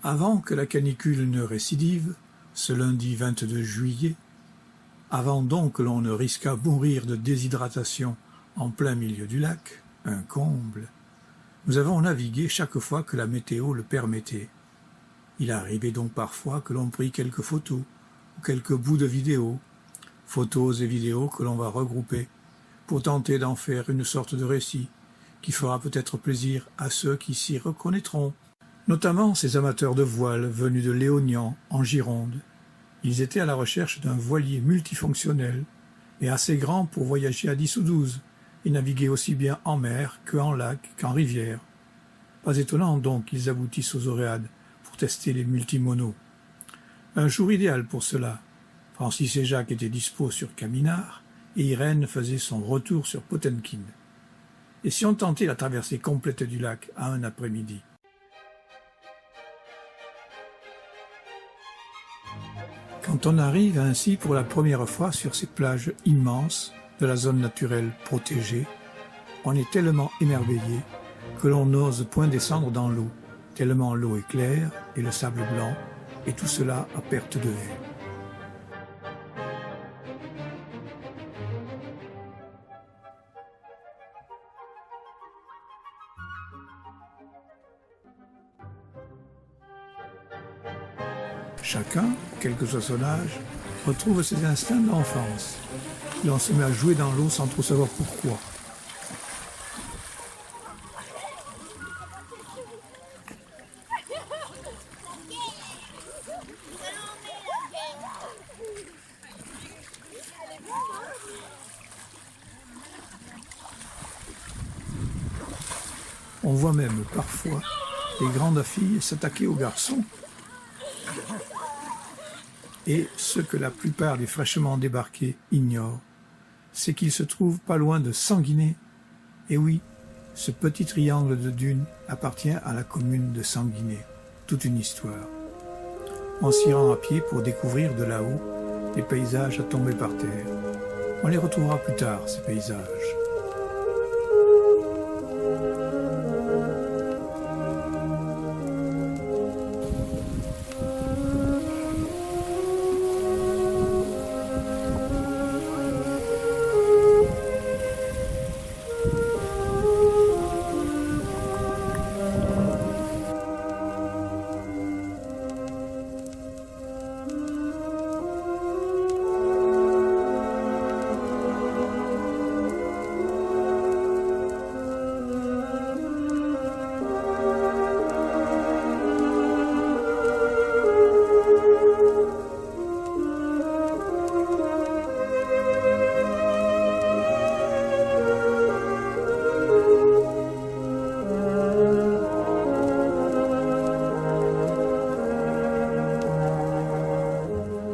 Avant que la canicule ne récidive, ce lundi 22 juillet, avant donc que l'on ne risquât mourir de déshydratation en plein milieu du lac, un comble, nous avons navigué chaque fois que la météo le permettait. Il arrivait donc parfois que l'on prit quelques photos ou quelques bouts de vidéos, photos et vidéos que l'on va regrouper pour tenter d'en faire une sorte de récit qui fera peut-être plaisir à ceux qui s'y reconnaîtront, notamment ces amateurs de voile venus de Léognan en Gironde. Ils étaient à la recherche d'un voilier multifonctionnel et assez grand pour voyager à 10 ou 12 et naviguer aussi bien en mer qu'en lac qu'en rivière. Pas étonnant donc qu'ils aboutissent aux Oréades pour tester les multimonos. Un jour idéal pour cela. Francis et Jacques étaient dispos sur Caminard et Irène faisait son retour sur Potemkin. Et si on tentait la traversée complète du lac à un après-midi? Quand on arrive ainsi pour la première fois sur ces plages immenses de la zone naturelle protégée, on est tellement émerveillé que l'on n'ose point descendre dans l'eau, tellement l'eau est claire et le sable blanc, et tout cela à perte de vue. Chacun, quel que soit son âge, retrouve ses instincts d'enfance. Et on se met à jouer dans l'eau sans trop savoir pourquoi. On voit même parfois les grandes filles s'attaquer aux garçons. Et ce que la plupart des fraîchement débarqués ignorent, c'est qu'il se trouve pas loin de Sanguinet. Et oui, ce petit triangle de dunes appartient à la commune de Sanguinet. Toute une histoire. On s'y rend à pied pour découvrir de là-haut les paysages à tomber par terre. On les retrouvera plus tard, ces paysages.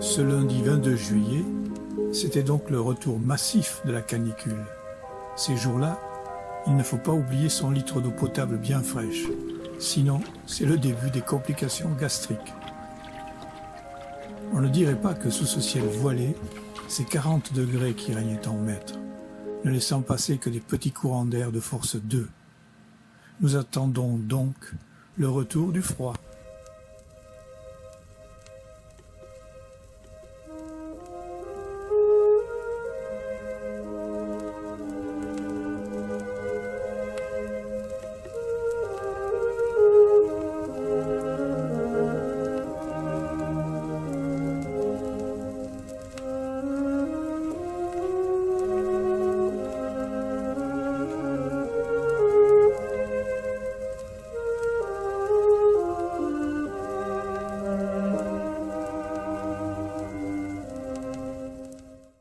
Ce lundi 22 juillet, c'était donc le retour massif de la canicule. Ces jours-là, il ne faut pas oublier son litre d'eau potable bien fraîche, sinon c'est le début des complications gastriques. On ne dirait pas que sous ce ciel voilé, c'est 40 degrés qui régnaient en maître, ne laissant passer que des petits courants d'air de force 2. Nous attendons donc le retour du froid.